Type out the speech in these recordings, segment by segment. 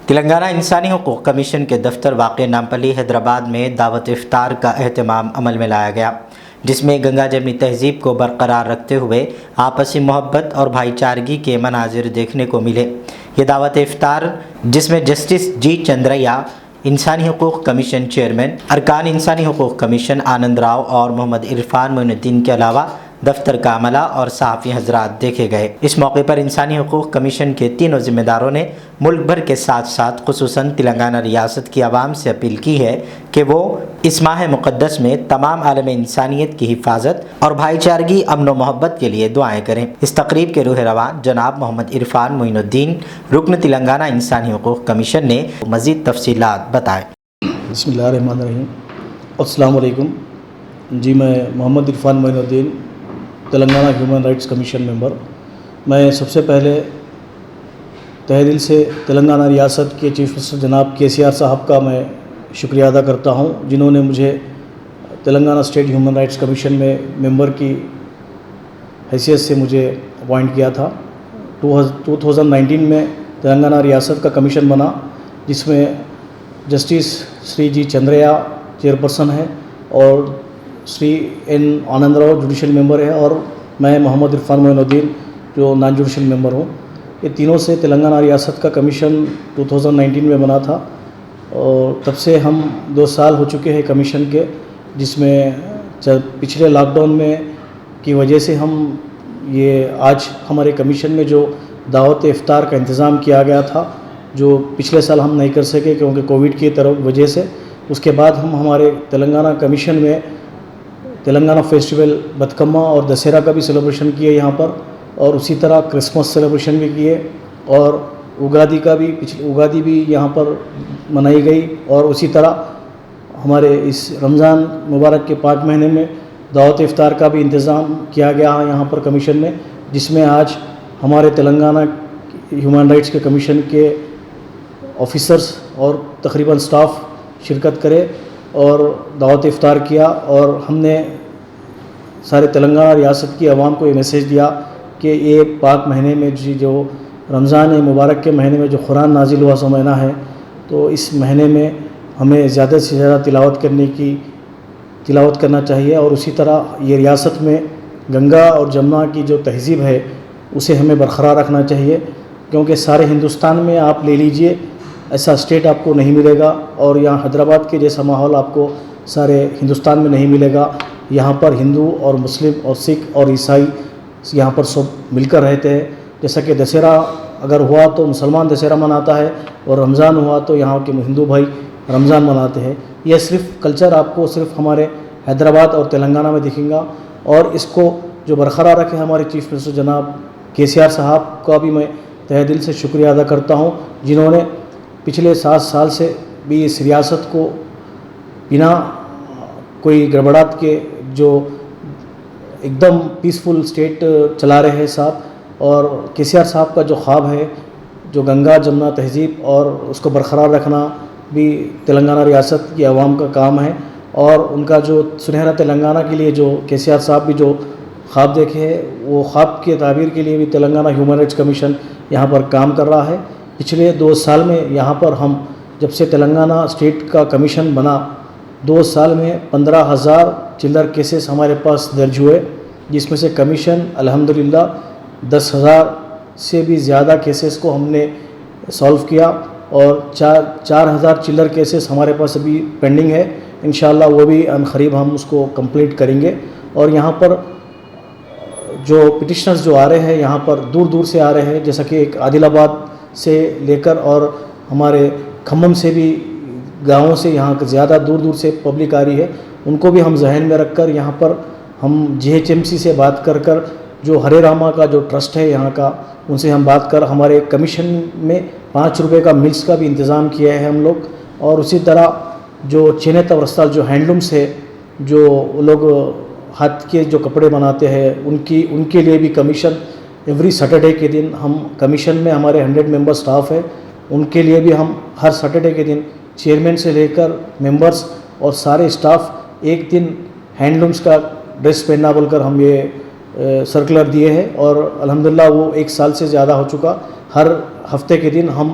تلنگانہ انسانی حقوق کمیشن کے دفتر واقع نامپلی حیدرآباد میں دعوت افطار کا اہتمام عمل میں لایا گیا، جس میں گنگا جمنی تہذیب کو برقرار رکھتے ہوئے آپسی محبت اور بھائی چارگی کے مناظر دیکھنے کو ملے۔ یہ دعوت افطار، جس میں جسٹس جی چندریا، انسانی حقوق کمیشن چیئرمین، ارکان انسانی حقوق کمیشن آنند راؤ اور محمد عرفان معین الدین کے علاوہ دفتر کا عملہ اور صحافی حضرات دیکھے گئے۔ اس موقع پر انسانی حقوق کمیشن کے تینوں ذمہ داروں نے ملک بھر کے ساتھ ساتھ خصوصاً تلنگانہ ریاست کی عوام سے اپیل کی ہے کہ وہ اس ماہ مقدس میں تمام عالم انسانیت کی حفاظت اور بھائی چارگی، امن و محبت کے لیے دعائیں کریں۔ اس تقریب کے روح رواں جناب محمد عرفان معین الدین، رکن تلنگانہ انسانی حقوق کمیشن نے مزید تفصیلات بتائے۔ بسم اللہ الرحمن الرحیم۔ السلام علیکم جی، میں محمد عرفان معین الدین، تلنگانہ ہیومن رائٹس کمیشن ممبر۔ میں سب سے پہلے تہہ دل سے تلنگانہ ریاست کے چیف منسٹر جناب KCR صاحب کا میں شکریہ ادا کرتا ہوں، جنہوں نے مجھے Telangana state human rights commission میں ممبر کی حیثیت سے مجھے اپوائنٹ کیا تھا۔ 2019 میں تلنگانہ ریاست کا کمیشن بنا، جس میں جسٹس شری جی چندریا چیئرپرسن ہے اور شری N آنند راؤ جوڈیشل ممبر ہے، اور میں محمد عرفان معین الدین جو نان جوڈیشل ممبر ہوں۔ یہ تینوں سے تلنگانہ ریاست کا کمیشن 2019 میں بنا تھا، اور تب سے ہم 2 سال ہو چکے ہیں کمیشن کے، جس میں پچھلے لاک ڈاؤن میں کی وجہ سے ہم آج ہمارے کمیشن میں جو دعوت افطار کا انتظام کیا گیا تھا، جو پچھلے سال ہم نہیں کر سکے کیونکہ کووڈ کی وجہ سے، اس کے بعد ہم ہمارے تلنگانہ کمیشن میں تلنگانہ فیسٹیول بتکما اور دسہرہ کا بھی سیلیبریشن کیے یہاں پر، اور اسی طرح کرسمس سیلیبریشن بھی کیے، اور اگادی بھی یہاں پر منائی گئی، اور اسی طرح ہمارے اس رمضان مبارک کے 5 مہینے میں دعوت افطار کا بھی انتظام کیا گیا ہے یہاں پر کمیشن میں، جس میں آج ہمارے تلنگانہ ہیومن رائٹس کے کمیشن کے آفیسرز اور تقریباً سٹاف شرکت کرے اور دعوت افطار کیا، اور ہم نے سارے تلنگانہ ریاست کی عوام کو یہ میسیج دیا کہ یہ پاک مہینے میں جو رمضان مبارک کے مہینے میں جو قرآن نازل ہوا سو مہینہ ہے، تو اس مہینے میں ہمیں زیادہ سے زیادہ تلاوت کرنا چاہیے، اور اسی طرح یہ ریاست میں گنگا اور جمنا کی جو تہذیب ہے اسے ہمیں برقرار رکھنا چاہیے، کیونکہ سارے ہندوستان میں آپ لے لیجئے ایسا اسٹیٹ آپ کو نہیں ملے گا، اور یہاں حیدرآباد کے جیسا ماحول آپ کو سارے ہندوستان میں نہیں ملے گا۔ یہاں پر ہندو اور مسلم اور سکھ اور عیسائی یہاں پر سب مل کر رہتے ہیں۔ جیسا کہ دسہرہ اگر ہوا تو مسلمان دسہرہ مناتا ہے، اور رمضان ہوا تو یہاں کے ہندو بھائی رمضان مناتے ہیں۔ یہ صرف کلچر آپ کو صرف ہمارے حیدرآباد اور تلنگانہ میں دکھیں گا، اور اس کو جو برقرار رکھے ہمارے چیف منسٹر جناب KCR صاحب کا بھی میں تہہ دل سے شکریہ ادا کرتا ہوں، جنہوں نے پچھلے 7 سال سے بھی اس ریاست کو بنا کوئی گڑبڑات کے جو ایک دم پیسفل اسٹیٹ چلا رہے ہیں صاحب، اور KCR صاحب کا جو خواب ہے، جو گنگا جمنا تہذیب اور اس کو برقرار رکھنا بھی تلنگانہ ریاست کی عوام کا کام ہے، اور ان کا جو سنہرا تلنگانہ کے لیے جو KCR صاحب بھی جو خواب دیکھے ہے، وہ خواب کے تعبیر کے لیے بھی تلنگانہ ہیومن رائٹس کمیشن یہاں پر کام کر رہا ہے۔ پچھلے 2 سال میں یہاں پر ہم جب سے تلنگانہ اسٹیٹ کا کمیشن بنا، 2 سال میں 15,000 چلر کیسز ہمارے پاس درج ہوئے، جس میں سے کمیشن الحمدللہ 10,000 سے بھی زیادہ کیسز کو ہم نے سالو کیا، اور 4,000 چلر کیسز ہمارے پاس ابھی پینڈنگ ہے۔ انشاءاللہ وہ بھی ان قریب ہم اس کو کمپلیٹ کریں گے۔ اور یہاں پر جو پٹیشنرز جو آ رہے ہیں یہاں پر دور دور سے آ رہے ہیں، جیسا کہ ایک عادل آباد سے لے کر اور ہمارے کھمم سے بھی گاؤں سے یہاں زیادہ دور دور سے پبلک آ رہی ہے، ان کو بھی ہم ذہن میں رکھ کر یہاں پر ہم GHMC سے بات کر جو ہرے راما کا جو ٹرسٹ ہے یہاں کا، ان سے ہم بات کر ہمارے کمیشن میں 5 روپے کا ملس کا بھی انتظام کیا ہے ہم لوگ، اور اسی طرح جو چینت اور رستال جو ہینڈلومس ہے، جو لوگ ہاتھ کے جو کپڑے بناتے ہیں، ان کے لیے بھی کمیشن ایوری سیٹرڈے کے دن ہم کمیشن میں ہمارے 100 ممبر سٹاف ہے، ان کے لیے بھی ہم ہر سیٹرڈے کے دن چیئرمین سے لے کر ممبرس اور سارے سٹاف ایک دن ہینڈلومس کا ڈریس پہننا بول کر ہم یہ سرکولر دیے ہیں، اور الحمدللہ وہ 1 سال سے زیادہ ہو چکا۔ ہر ہفتے کے دن ہم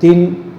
3